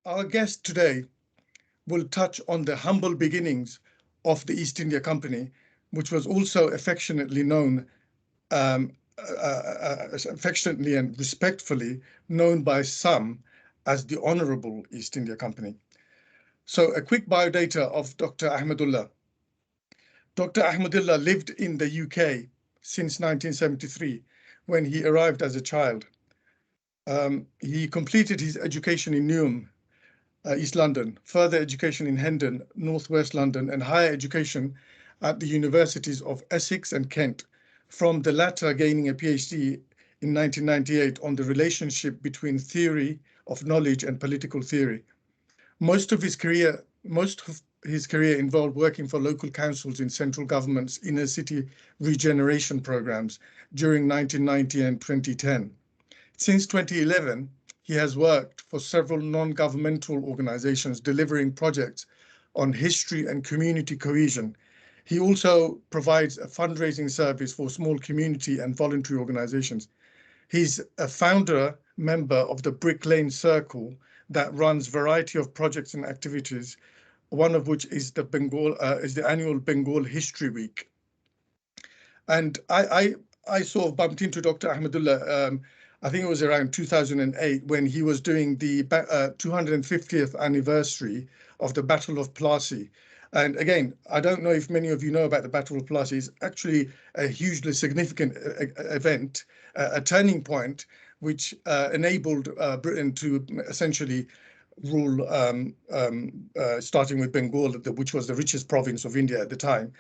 Our guest today will touch on the humble beginnings of the East India Company, which was also affectionately and respectfully known by some as the Honorable East India Company. So a quick biodata of Dr. Ahmedullah. Dr. Ahmedullah lived in the UK since 1973, when he arrived as a child. He completed his education in Newham, East London, further education in Hendon, Northwest London, and higher education at the universities of Essex and Kent, from the latter gaining a PhD in 1998 on the relationship between theory of knowledge and political theory. Most of his career involved working for local councils in central government's inner city regeneration programs during 1990 and 2010. Since 2011, he has worked for several non-governmental organizations delivering projects on history and community cohesion. He also provides a fundraising service for small community and voluntary organizations. He's a founder member of the Brick Lane Circle that runs a variety of projects and activities, one of which is the annual Bengal History Week. And I sort of bumped into Dr. Ahmedullah, I think it was around 2008, when he was doing the 250th anniversary of the Battle of Plassey. And again, I don't know if many of you know about the Battle of Plassey. It's actually a hugely significant event, a turning point, which enabled Britain to essentially rule, starting with Bengal, which was the richest province of India at the time,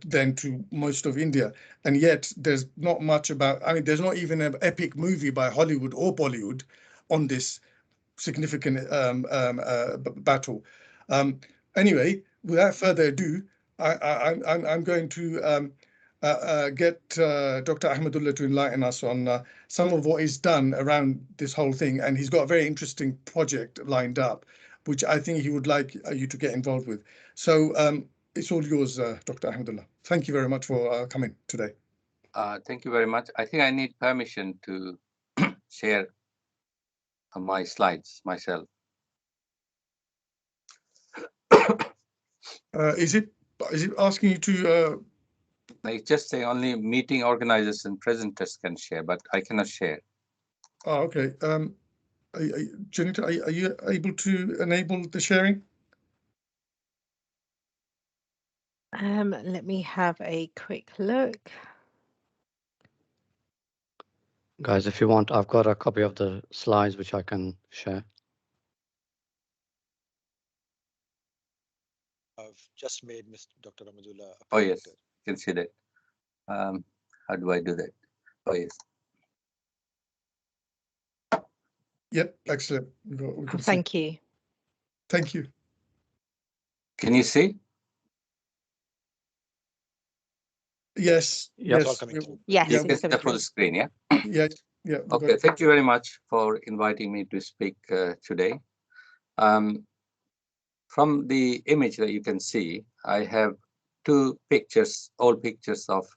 then to most of India. And yet there's not much about, I mean, there's not even an epic movie by Hollywood or Bollywood on this significant battle. Anyway, without further ado, I'm going to get Dr. Ahmedullah to enlighten us on some of what is done around this whole thing. And he's got a very interesting project lined up, which I think he would like you to get involved with. So it's all yours, Dr. Ahmedullah. Thank you very much for coming today. Thank you very much. I think I need permission to share my slides myself. Is it asking you to? It's just saying only meeting organizers and presenters can share, but I cannot share. Oh, okay. Janita, are you able to enable the sharing? Let me have a quick look. Guys, if you want, I've got a copy of the slides which I can share. I've just made Dr. Ahmedullah. Oh, yes, you can see that. How do I do that? Oh, yes. Yep, excellent. Thank you. Thank you. Can you see? Yes. Yes. Yes. This is the full screen, yeah? Yes. Yeah. Okay, thank you very much for inviting me to speak today. From the image that you can see, I have two pictures, old pictures of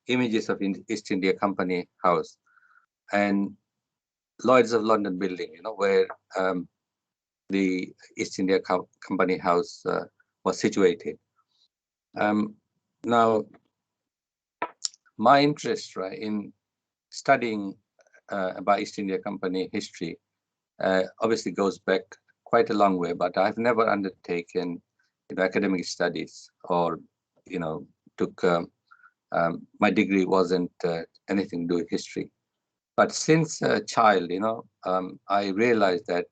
images of East India Company House and Lloyd's of London building, you know, where the East India Company House was situated. Now, my interest, right, in studying about East India Company history obviously goes back quite a long way, but I've never undertaken academic studies or, took my degree wasn't anything to do with history. But since a child, I realized that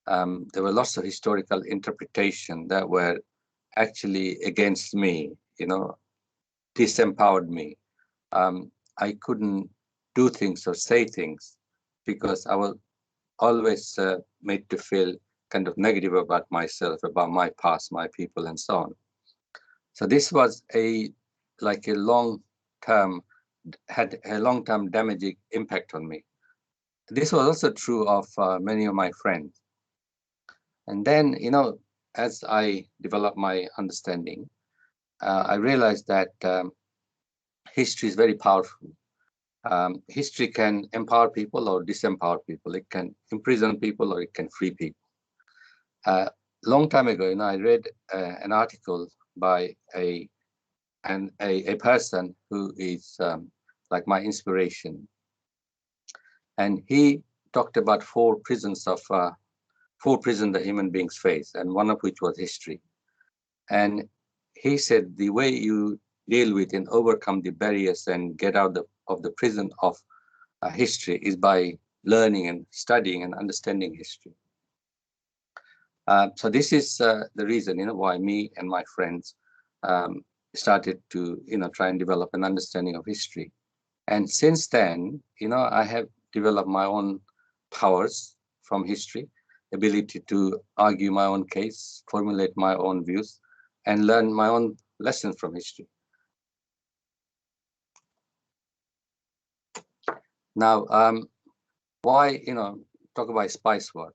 there were lots of historical interpretation that were actually against me, disempowered me. I couldn't do things or say things because I was always made to feel kind of negative about myself, about my past, my people, and so on. So this was had a long-term damaging impact on me. This was also true of many of my friends. And then, as I developed my understanding, I realized that history is very powerful. History can empower people or disempower people. It can imprison people or it can free people. Long time ago, I read an article by a person who is like my inspiration, and he talked about four prisons that human beings face, and one of which was history. And he said the way you deal with and overcome the barriers and get out of the prison of history is by learning and studying and understanding history. So this is the reason, why me and my friends started to, try and develop an understanding of history. And since then, I have developed my own powers from history, ability to argue my own case, formulate my own views, and learn my own lessons from history. Now, why, talk about spice war?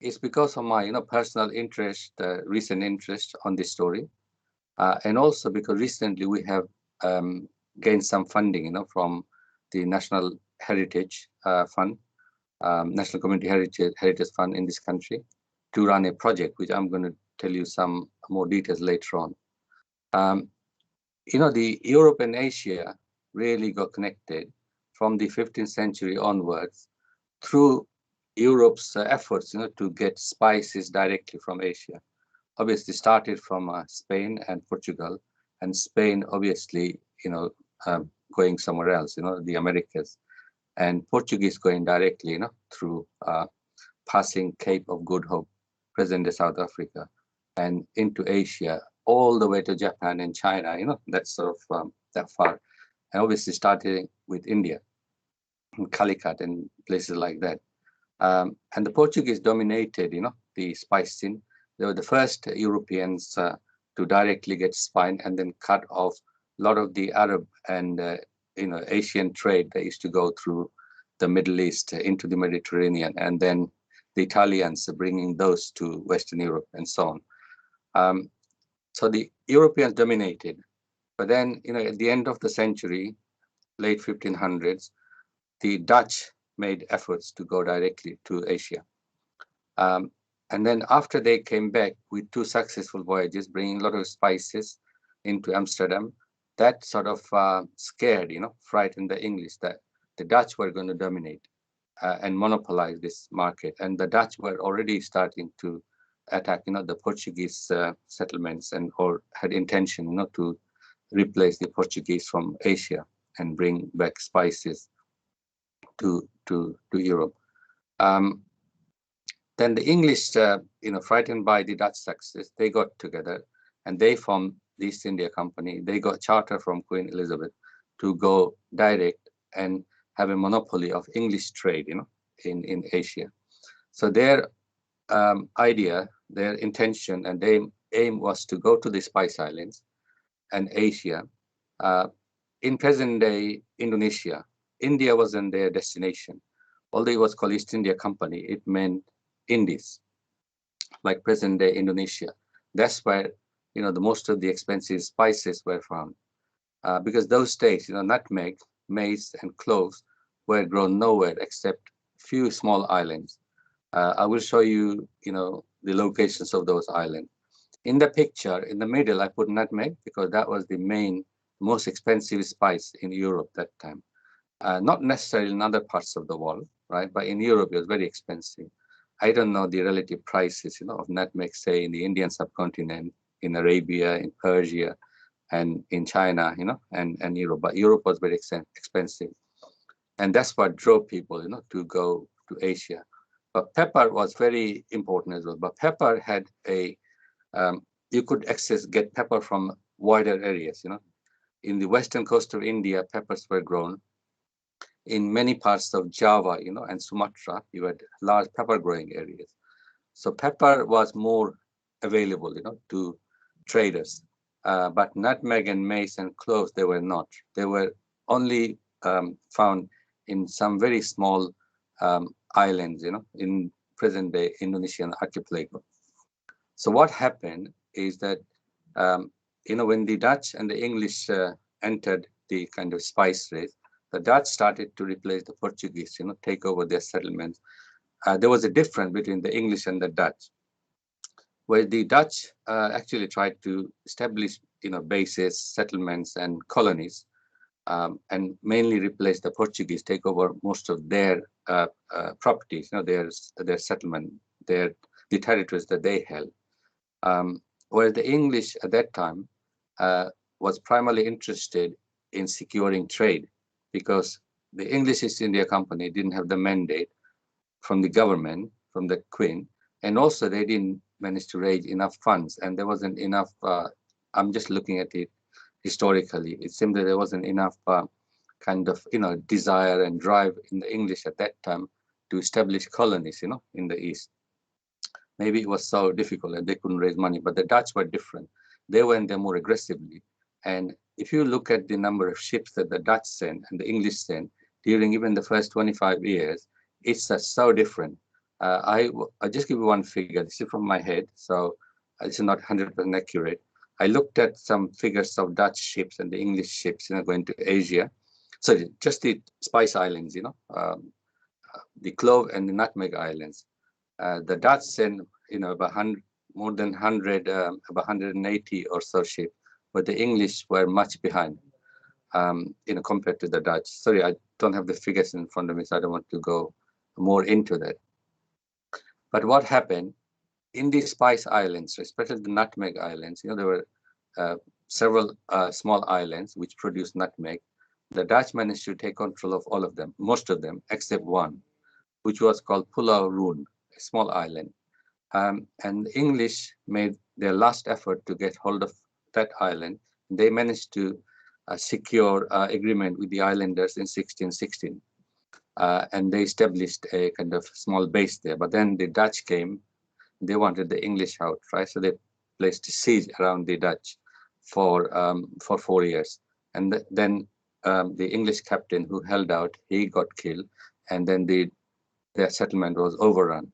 It's because of my, personal interest, recent interest on this story. And also because recently we have gained some funding, from the National Heritage Fund, National Community Heritage Fund in this country, to run a project, which I'm going to tell you some more details later on. The Europe and Asia really got connected from the 15th century onwards through Europe's efforts, to get spices directly from Asia. Obviously started from Spain and Portugal, and Spain obviously, going somewhere else, the Americas, and Portuguese going directly, through passing Cape of Good Hope, present-day South Africa, and into Asia, all the way to Japan and China, that's sort of that far. And obviously starting with India, and Calicut and places like that. And the Portuguese dominated, the spice scene. They were the first Europeans to directly get spice and then cut off a lot of the Arab and Asian trade that used to go through the Middle East into the Mediterranean, and then the Italians bringing those to Western Europe and so on. So the Europeans dominated, but then at the end of the century, late 1500s, the Dutch made efforts to go directly to Asia. And then after they came back with 2 successful voyages, bringing a lot of spices into Amsterdam, that sort of scared, frightened the English that the Dutch were going to dominate and monopolize this market. And the Dutch were already starting to attack, the Portuguese settlements, and or had intention, to replace the Portuguese from Asia and bring back spices to Europe. Then the English, frightened by the Dutch success, they got together and they formed the East India Company. They got charter from Queen Elizabeth to go direct and have a monopoly of English trade, in Asia. So their idea, their intention, and their aim was to go to the Spice Islands and Asia. In present-day Indonesia, India wasn't their destination. Although it was called East India Company, it meant Indies, like present-day Indonesia. That's where, the most of the expensive spices were found. Because those states, nutmeg, mace, and cloves were grown nowhere except few small islands. I will show you, the locations of those islands. In the picture, in the middle, I put nutmeg because that was the most expensive spice in Europe that time. Not necessarily in other parts of the world, right? But in Europe, it was very expensive. I don't know the relative prices, of nutmeg, say, in the Indian subcontinent, in Arabia, in Persia, and in China, and Europe. But Europe was very expensive. And that's what drove people, to go to Asia. But pepper was very important as well. But pepper had you could get pepper from wider areas, In the western coast of India, peppers were grown. In many parts of Java, and Sumatra, you had large pepper growing areas. So pepper was more available, to traders. But nutmeg and mace and cloves, they were not. They were only found in some very small islands, in present-day Indonesian archipelago. So what happened is that, when the Dutch and the English entered the kind of spice race, the Dutch started to replace the Portuguese, take over their settlements. There was a difference between the English and the Dutch. where the Dutch actually tried to establish, bases, settlements, and colonies, and mainly replace the Portuguese, take over most of their properties, their settlement, the territories that they held. Whereas the English at that time was primarily interested in securing trade, because the English East India Company didn't have the mandate from the government, from the Queen, and also they didn't manage to raise enough funds, and there wasn't enough. I'm just looking at it historically. It seemed that there wasn't enough kind of desire and drive in the English at that time to establish colonies, in the East. Maybe it was so difficult and they couldn't raise money, but the Dutch were different. They went there more aggressively. And if you look at the number of ships that the Dutch sent and the English sent during even the first 25 years, it's so different. I'll just give you one figure. This is from my head, so it's not 100% accurate. I looked at some figures of Dutch ships and the English ships, going to Asia. So just the Spice Islands, the Clove and the Nutmeg Islands. The Dutch sent, about more than 100, about 180 or so ships, but the English were much behind, compared to the Dutch. Sorry, I don't have the figures in front of me, so I don't want to go more into that. But what happened in these Spice Islands, especially the Nutmeg Islands, there were several small islands which produced nutmeg. The Dutch managed to take control of all of them, most of them, except one, which was called Pulau Rune, a small island. And the English made their last effort to get hold of that island. They managed to secure agreement with the islanders in 1616. And they established a kind of small base there. But then the Dutch came, they wanted the English out, right? So they placed a siege around the Dutch for 4 years. And then the English captain who held out, he got killed. And then their settlement was overrun.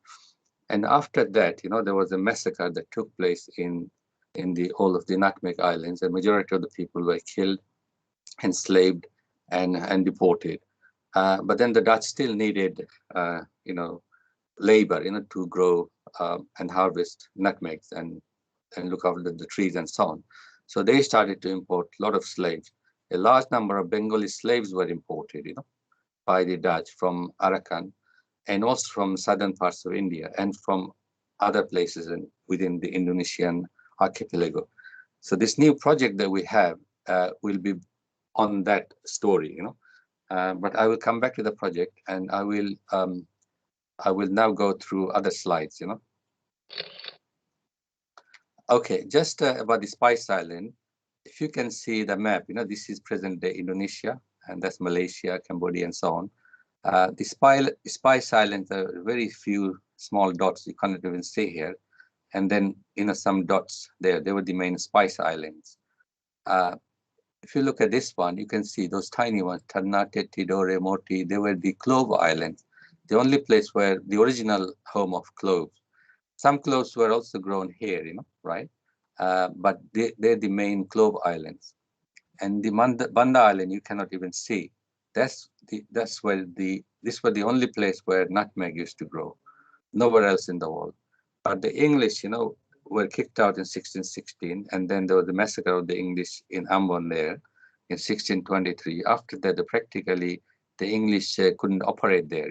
And after that, there was a massacre that took place in all of the Nutmeg Islands. The majority of the people were killed, enslaved, and deported. But then the Dutch still needed, labor, to grow and harvest nutmegs and look after the trees and so on. So they started to import a lot of slaves. A large number of Bengali slaves were imported, by the Dutch from Arakan, and also from southern parts of India and from other places within the Indonesian archipelago. So this new project that we have will be on that story, but I will come back to the project, and I will now go through other slides, Okay, just about the Spice Island. If you can see the map, this is present-day Indonesia, and that's Malaysia, Cambodia, and so on. The Spice Islands are very few small dots. You cannot even see here. And then, some dots there. They were the main Spice Islands. If you look at this one, you can see those tiny ones, Ternate, Tidore, Moti, they were the Clove Islands, the only place where the original home of cloves. Some cloves were also grown here, right? But they're the main Clove Islands. And the Banda Island, you cannot even see. This were the only place where nutmeg used to grow, nowhere else in the world. But the English, were kicked out in 1616, and then there was the massacre of the English in Ambon there in 1623. After that, practically the English couldn't operate there,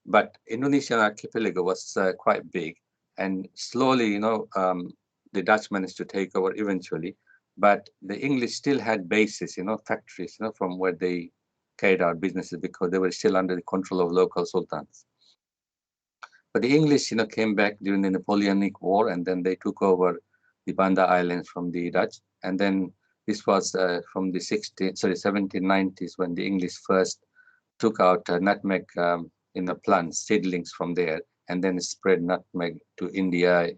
but Indonesian archipelago was quite big, and slowly, the Dutch managed to take over eventually. But the English still had bases, factories, from where they carried out businesses, because they were still under the control of local sultans. But the English, came back during the Napoleonic War, and then they took over the Banda Islands from the Dutch. And then this was from the 1790s when the English first took out nutmeg plants, seedlings from there, and then spread nutmeg to India,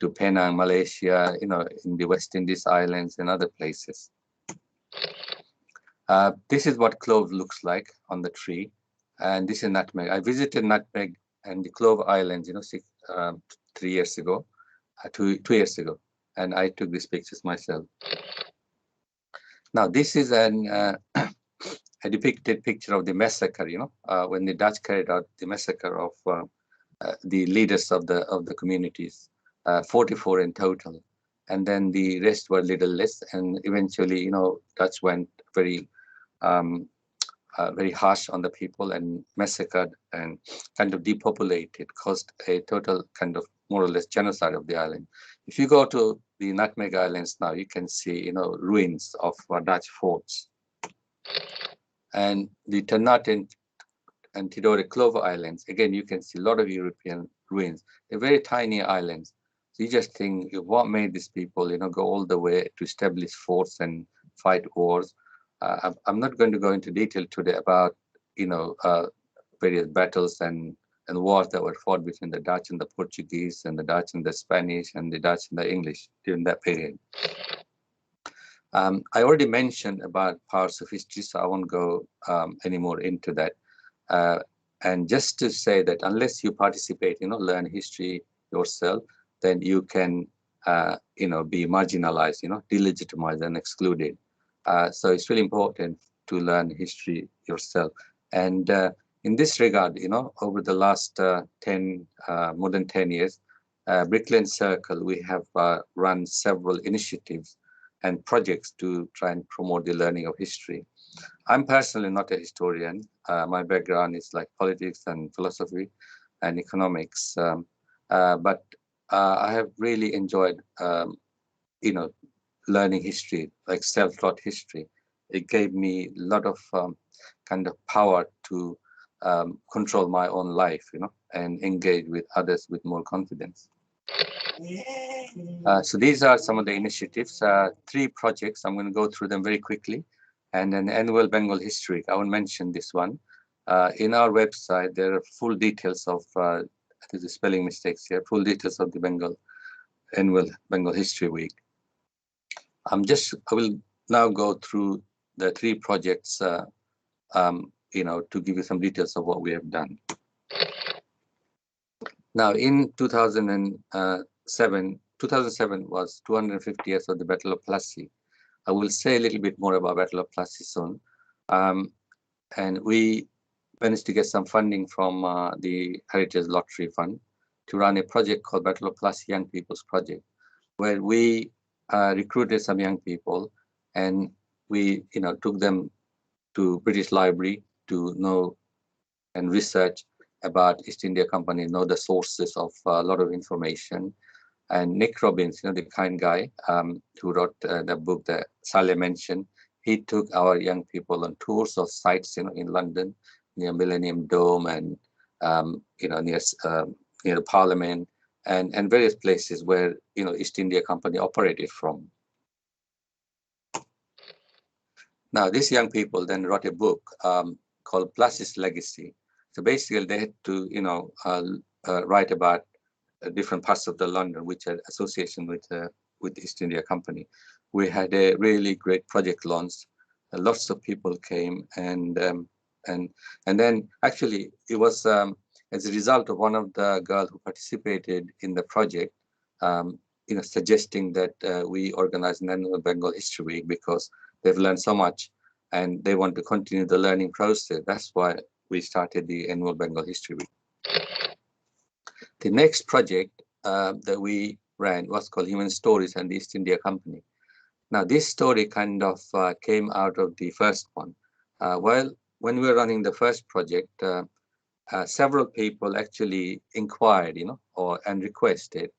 to Penang, Malaysia, in the West Indies Islands and other places. This is what clove looks like on the tree, and this is nutmeg. I visited Nutmeg and the Clove Islands, 3 years ago, 2 years ago, and I took these pictures myself. Now, this is a depicted picture of the massacre, when the Dutch carried out the massacre of the leaders of the communities. 44 in total. And then the rest were little less. And eventually, you know, Dutch went very harsh on the people and massacred and kind of depopulated, caused a total kind of more or less genocide of the island. If you go to the Nutmeg Islands now, you can see, you know, ruins of Dutch forts. And the Ternate and Tidore Clove Islands, again, you can see a lot of European ruins. They're very tiny islands. So you just think, what made these people, you know, go all the way to establish forts and fight wars? I'm not going to go into detail today about, you know, various battles and wars that were fought between the Dutch and the Portuguese, and the Dutch and the Spanish, and the Dutch and the English during that period. I already mentioned about powers of history, so I won't go any more into that. And just to say that unless you participate, you know, learn history yourself, then you can, you know, be marginalized, you know, delegitimized and excluded. So it's really important to learn history yourself. And in this regard, you know, over the last more than 10 years, Brickland Circle, we have run several initiatives and projects to try and promote the learning of history. I'm personally not a historian. My background is like politics and philosophy and economics. But I have really enjoyed, you know, learning history, like self-taught history. It gave me a lot of kind of power to control my own life, you know, and engage with others with more confidence. So these are some of the initiatives, 3 projects. I'm going to go through them very quickly. And an annual Bengal history. I will mention this one. In our website, there are full details of, there's a spelling mistakes here, full details of the annual Bengal History Week. I will now go through the 3 projects, you know, to give you some details of what we have done. Now, in 2007 was 250 years of the Battle of Plassey. I will say a little bit more about Battle of Plassey soon. And we managed to get some funding from the Heritage Lottery Fund to run a project called Battle of Plassey Young People's Project, where we recruited some young people, and we, you know, took them to British Library to know and research about East India Company, know the sources of a lot of information. And Nick Robbins, you know, the kind guy who wrote the book that Saleh mentioned, he took our young people on tours of sites, you know, in London, near Millennium Dome, and you know, near the Parliament, and various places where, you know, East India Company operated from. Now, these young people then wrote a book called Plassey's Legacy. So basically, they had to, you know, write about different parts of the London which had association with the East India Company. We had a really great project launch. Lots of people came, and then actually it was as a result of one of the girls who participated in the project, you know, suggesting that we organize an annual Bengal History Week because they've learned so much and they want to continue the learning process. That's why we started the annual Bengal History Week. The next project that we ran was called Human Stories and the East India Company. Now, this story kind of came out of the first one. Well, when we were running the first project, several people actually inquired, you know, and requested,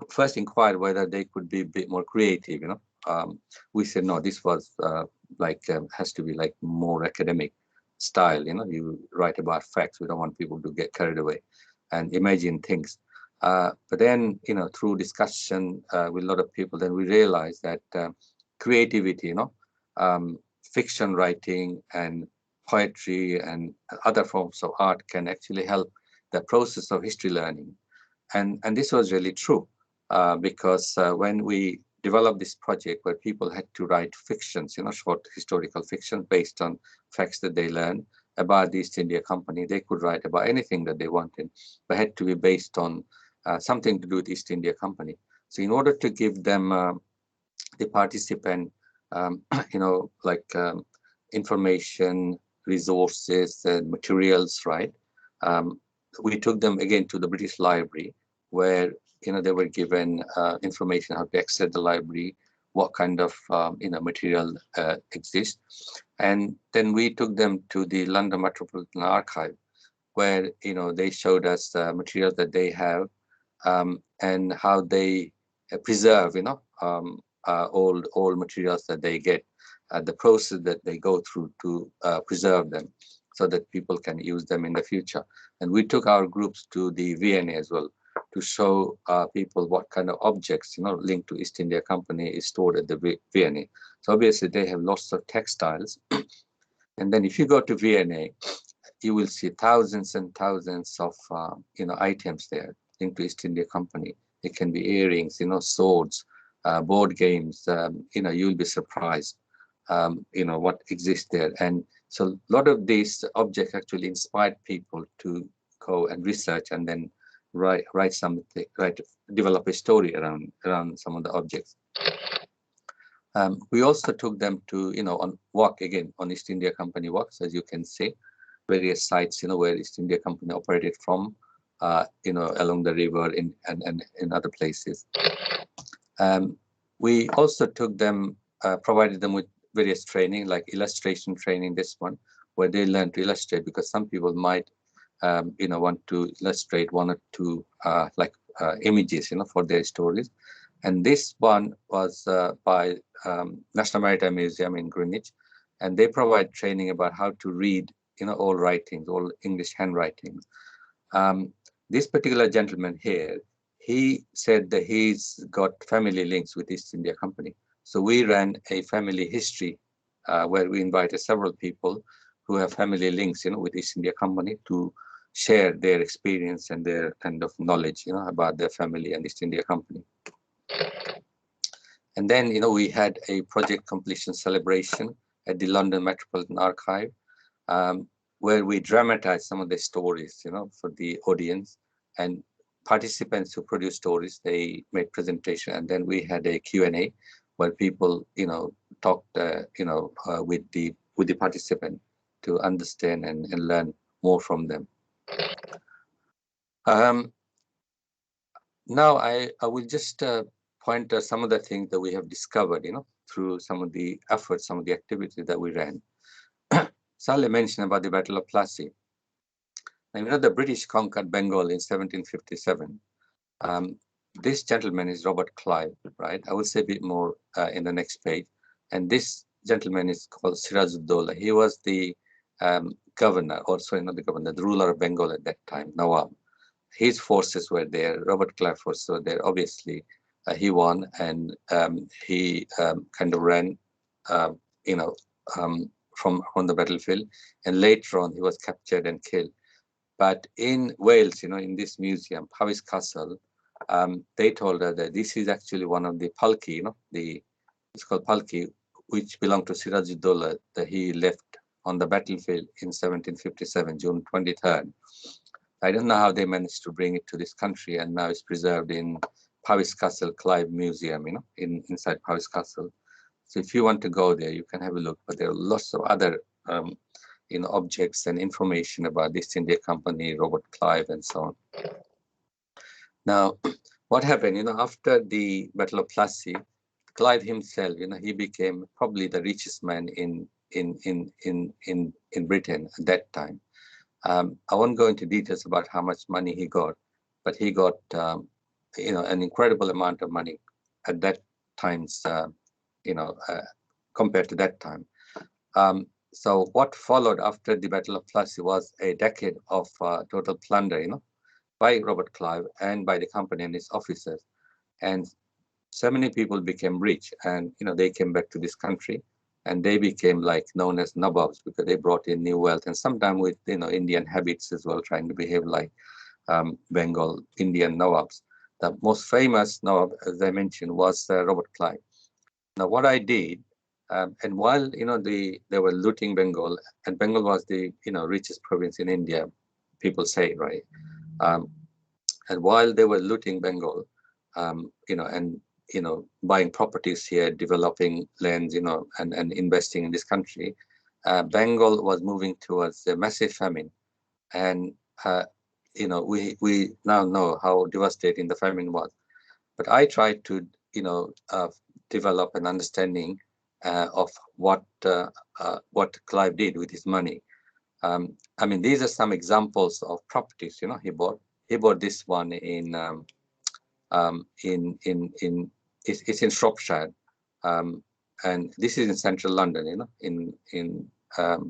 first inquired whether they could be a bit more creative, you know. We said, no, this was has to be like more academic style, you know, you write about facts. We don't want people to get carried away and imagine things. But then, you know, through discussion with a lot of people, then we realized that creativity, you know, fiction writing and poetry and other forms of art can actually help the process of history learning. And this was really true because when we developed this project where people had to write fictions, you know, short historical fiction based on facts that they learned about the East India Company, they could write about anything that they wanted, but had to be based on something to do with East India Company. So in order to give them, the participant, you know, like information, resources, and materials, right? We took them again to the British Library, where they were given information how to access the library, what kind of material exists, and then we took them to the London Metropolitan Archive, where they showed us the material that they have, and how they preserve old materials that they get, the process that they go through to preserve them, so that people can use them in the future. And we took our groups to the VNA as well, to show people what kind of objects linked to East India Company is stored at the VNA. So obviously they have lots of textiles, and then if you go to VNA, you will see thousands and thousands of items there linked to East India Company. It can be earrings, swords, board games. You'll be surprised what exists there. And so a lot of these objects actually inspired people to go and research, and then write something, develop a story around some of the objects. We also took them to on walk again on East India Company walks, as you can see, various sites where East India Company operated from, along the river and in other places. We also took them, provided them with various training, like illustration training, this one, where they learn to illustrate, because some people might want to illustrate one or two images for their stories. And this one was by National Maritime Museum in Greenwich, and they provide training about how to read all writings, all English handwritings. This particular gentleman here, he said that he's got family links with East India Company. So we ran a family history where we invited several people who have family links with East India Company to share their experience and their kind of knowledge about their family and East India Company. And then we had a project completion celebration at the London Metropolitan Archive, where we dramatized some of the stories for the audience, and participants who produced stories, they made presentation, and then we had a Q&A where people talked with the participant to understand and learn more from them. Now I will just point out some of the things that we have discovered through some of the efforts, some of the activities that we ran. Saleh mentioned about the Battle of Plassey. And the British conquered Bengal in 1757. This gentleman is Robert Clive, right? I will say a bit more in the next page. And this gentleman is called Sirajuddaulah. He was the governor, or sorry, not the governor, the ruler of Bengal at that time, Nawab. His forces were there, Robert Clive forces were there. Obviously, he won, and he kind of ran, from the battlefield. And later on, he was captured and killed. But in Wales, in this museum, Powys Castle, they told her that this is actually one of the palki, it's called palki, which belonged to Sirajuddaulah, that he left on the battlefield in 1757, June 23rd. I don't know how they managed to bring it to this country, and now it's preserved in Powys Castle Clive Museum, inside Powys Castle. So if you want to go there, you can have a look. But there are lots of other objects and information about the East India Company, Robert Clive, and so on. Now, what happened? After the Battle of Plassey, Clive himself, he became probably the richest man in Britain at that time. I won't go into details about how much money he got, but he got an incredible amount of money at that times, compared to that time. So what followed after the Battle of Plassey was a decade of total plunder, by Robert Clive and by the company and its officers. And so many people became rich, and they came back to this country, and they became known as Nawabs, because they brought in new wealth, and sometimes with Indian habits as well, trying to behave like Bengal Indian Nawabs. The most famous Nawab, as I mentioned, was Robert Clive. Now, what I did, and while they were looting Bengal, and Bengal was the richest province in India, people say, right? And while they were looting Bengal, and buying properties here, developing lands, and investing in this country, Bengal was moving towards a massive famine, and you know, we now know how devastating the famine was. But I tried to, you know, develop an understanding of what Clive did with his money. I mean, these are some examples of properties, you know, he bought. He bought this one in it's in Shropshire, and this is in central London, you know, in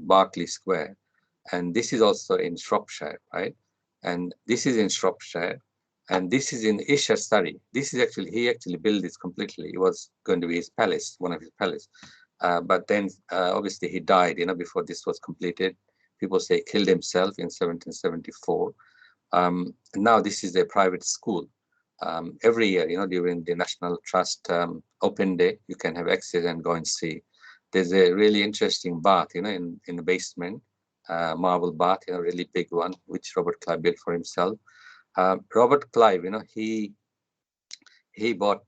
Berkeley Square, and this is also in Shropshire, right? And this is in Shropshire, and this is in Isher, Surrey. This is actually, he actually built this completely. It was going to be his palace, one of his palace, but then obviously he died, you know, before this was completed. People say he killed himself in 1774. Now this is a private school. Every year, you know, during the National Trust Open Day, you can have access and go and see. There's a really interesting bath, you know, in the basement, marble bath, you know, really big one, which Robert Clive built for himself. Robert Clive, you know, he bought,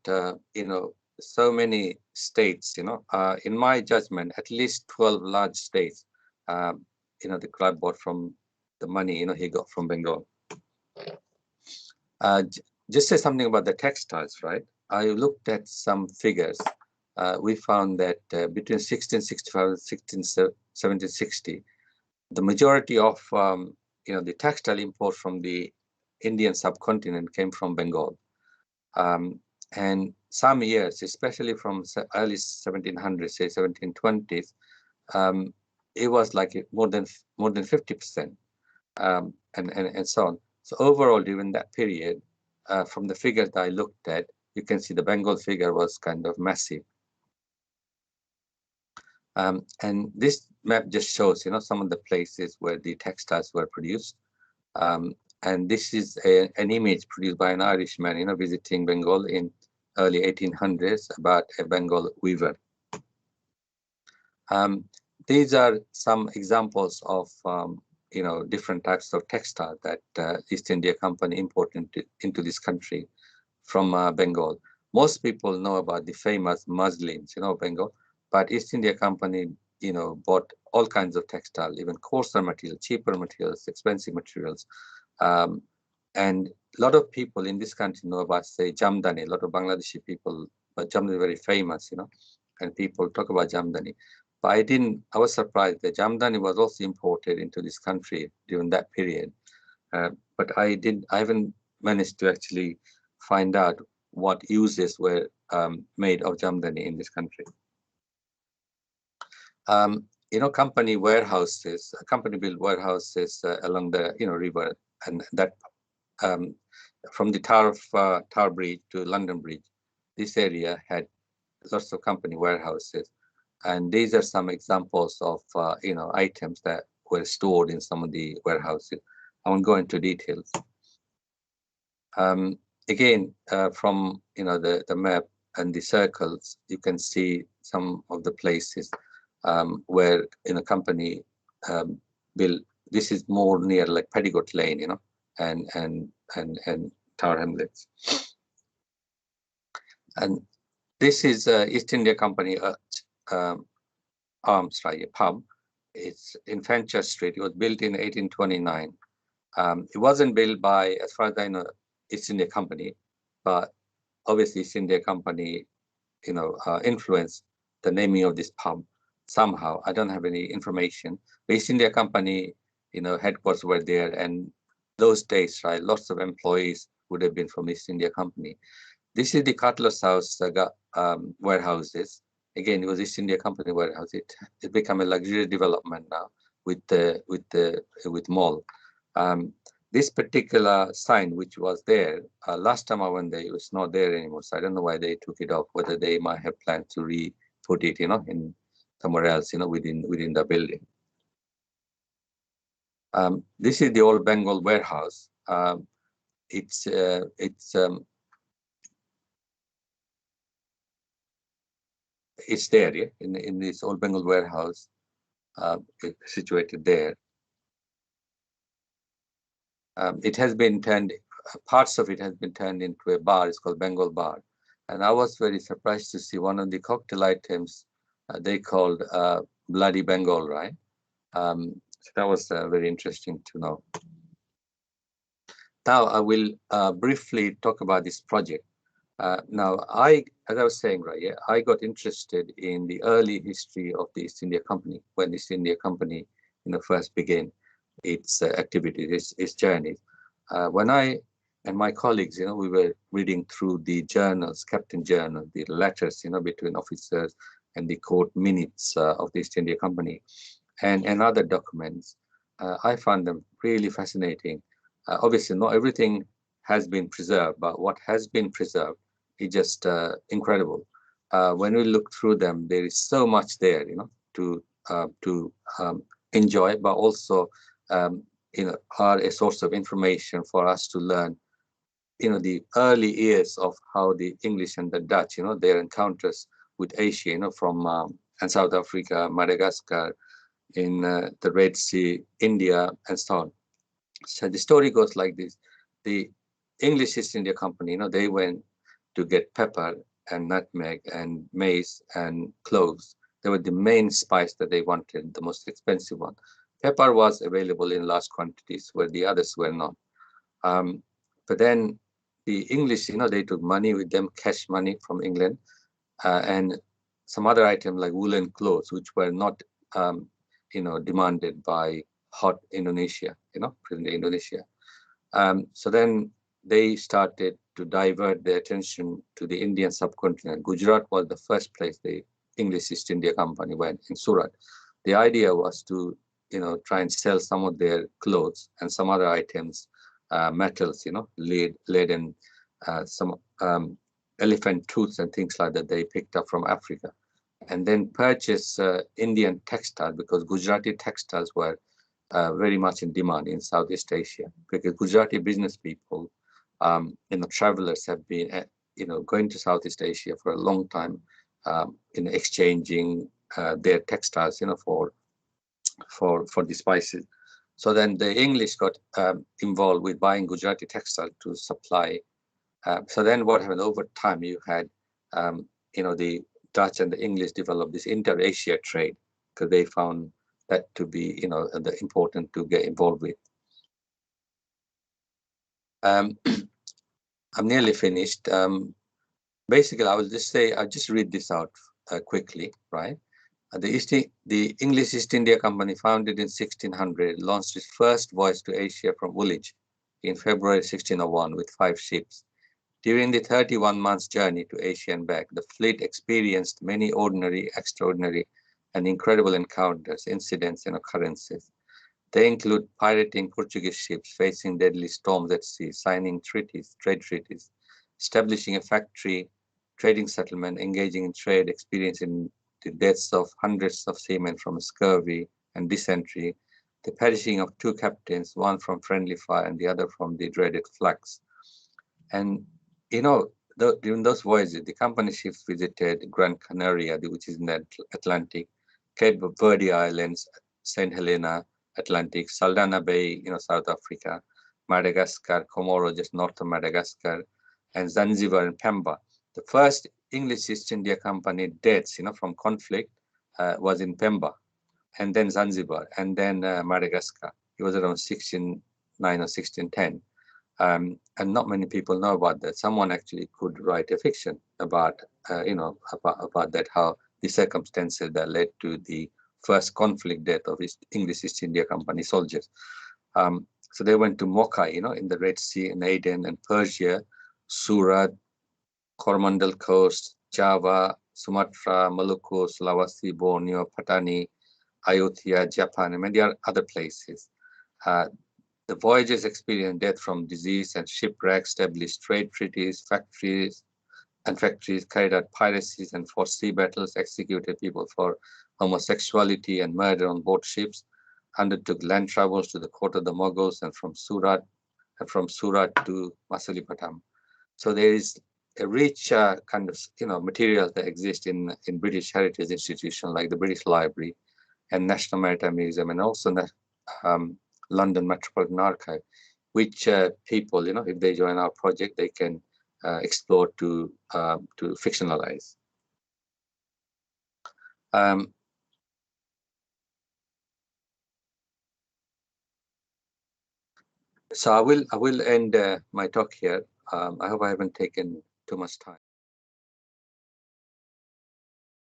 you know, so many states, you know, in my judgment, at least 12 large states, you know, the Clive bought from the money, you know, he got from Bengal. Just say something about the textiles, right? I looked at some figures. We found that between 1665 and 1760, the majority of you know, the textile import from the Indian subcontinent came from Bengal. And some years, especially from early 1700s, say 1720s, it was like more than 50%, and so on. So overall, during that period, from the figures that I looked at, you can see the Bengal figure was kind of massive. And this map just shows, you know, some of the places where the textiles were produced. And this is an image produced by an Irishman, you know, visiting Bengal in early 1800s about a Bengal weaver. These are some examples of you know, different types of textile that East India Company imported into this country from Bengal. Most people know about the famous muslins, you know, Bengal, but East India Company, you know, bought all kinds of textile, even coarser material, cheaper materials, expensive materials. And a lot of people in this country know about, say, Jamdani. A lot of Bangladeshi people, but Jamdani is very famous, you know, and people talk about Jamdani. But I was surprised that Jamdani was also imported into this country during that period. But I haven't managed to actually find out what uses were made of Jamdani in this country. You know, company built warehouses along the, you know, river, and that from the Tower Bridge to London Bridge, this area had lots of company warehouses. And these are some examples of, you know, items that were stored in some of the warehouses. I won't go into details. Again, from, you know, the map and the circles, you can see some of the places where, in a company built. This is more near like Petticoat Lane, you know, and Tower Hamlets. And this is East India Company Arms, right, a pub. It's in Fenchurch Street. It was built in 1829. It wasn't built by, as far as I know, East India Company, but obviously East India Company, you know, influenced the naming of this pub somehow. I don't have any information. But East India Company, you know, headquarters were there, and those days, right, lots of employees would have been from East India Company. This is the Cutler's House warehouses. Again, it was East India Company warehouse. It became a luxury development now with mall. This particular sign, which was there last time I went there, it was not there anymore. So I don't know why they took it off. Whether they might have planned to re-put it, you know, in somewhere else, you know, within the building. This is the old Bengal warehouse. It's there, yeah, in this old Bengal warehouse, situated there. It has been turned, parts of it has been turned into a bar. It's called Bengal Bar. And I was very surprised to see one of the cocktail items they called Bloody Bengal, right? So that was very interesting to know. Now I will briefly talk about this project. Now, as I was saying, right, yeah, I got interested in the early history of the East India Company when the East India Company, first began its activities, its journeys. When I and my colleagues, we were reading through the journals, captain journal, the letters, between officers and the court minutes of the East India Company and other documents. I found them really fascinating. Obviously, not everything has been preserved, but what has been preserved is just incredible. When we look through them, there is so much there, to enjoy, but also, are a source of information for us to learn, the early years of how the English and the Dutch, their encounters with Asia, from and South Africa, Madagascar, in the Red Sea, India, and so on. So the story goes like this: the English East India Company, they went to get pepper and nutmeg and mace and cloves. They were the main spice that they wanted, the most expensive one. Pepper was available in large quantities where the others were not. But then the English, they took money with them, cash money from England, and some other items like woolen clothes, which were not, demanded by hot Indonesia, present Indonesia. So then they started to divert their attention to the Indian subcontinent. Gujarat was the first place the English East India Company went, in Surat. The idea was to, try and sell some of their clothes and some other items, metals, lead and some elephant tooths and things like that they picked up from Africa, and then purchase Indian textiles, because Gujarati textiles were very much in demand in Southeast Asia, because Gujarati business people, travelers have been, going to Southeast Asia for a long time, exchanging their textiles, for the spices. So then the English got involved with buying Gujarati textile to supply. So then what happened over time, you had, the Dutch and the English developed this inter-Asia trade, because they found that to be, the important to get involved with. I'm nearly finished. Basically, I'll just read this out quickly, right? The English East India Company, founded in 1600, launched its first voyage to Asia from Woolwich in February 1601 with 5 ships. During the 31 months journey to Asia and back, the fleet experienced many ordinary, extraordinary, and incredible encounters, incidents, and occurrences. They include pirating Portuguese ships, facing deadly storms at sea, signing treaties, trade treaties, establishing a factory, trading settlement, engaging in trade, experiencing the deaths of hundreds of seamen from scurvy and dysentery, the perishing of 2 captains, one from friendly fire and the other from the dreaded flux. And, during those voyages, the company ships visited Gran Canaria, which is in the Atlantic, Cape Verde Islands, St. Helena, Atlantic, Saldanha Bay, South Africa, Madagascar, Comoro, just north of Madagascar, and Zanzibar and Pemba. The first English East India Company deaths, from conflict was in Pemba, and then Zanzibar, and then Madagascar. It was around 1609 or 1610. And not many people know about that. Someone actually could write a fiction about, about that, how the circumstances that led to the first conflict death of English East India Company soldiers. So they went to Mocha, in the Red Sea, in Aden and Persia, Surat, Coromandel Coast, Java, Sumatra, Maluku, Sulawesi, Borneo, Patani, Ayutthaya, Japan, and many other places. The voyages experienced death from disease and shipwreck, established trade treaties, factories, carried out piracies and fought sea battles, executed people for homosexuality and murder on board ships, undertook land travels to the court of the Mughals and from Surat to Masulipatam. So there is a rich kind of material that exists in British heritage institutions like the British Library and National Maritime Museum, and also London Metropolitan Archive, which people, if they join our project, they can explore to fictionalize. So I will end my talk here. I hope I haven't taken too much time.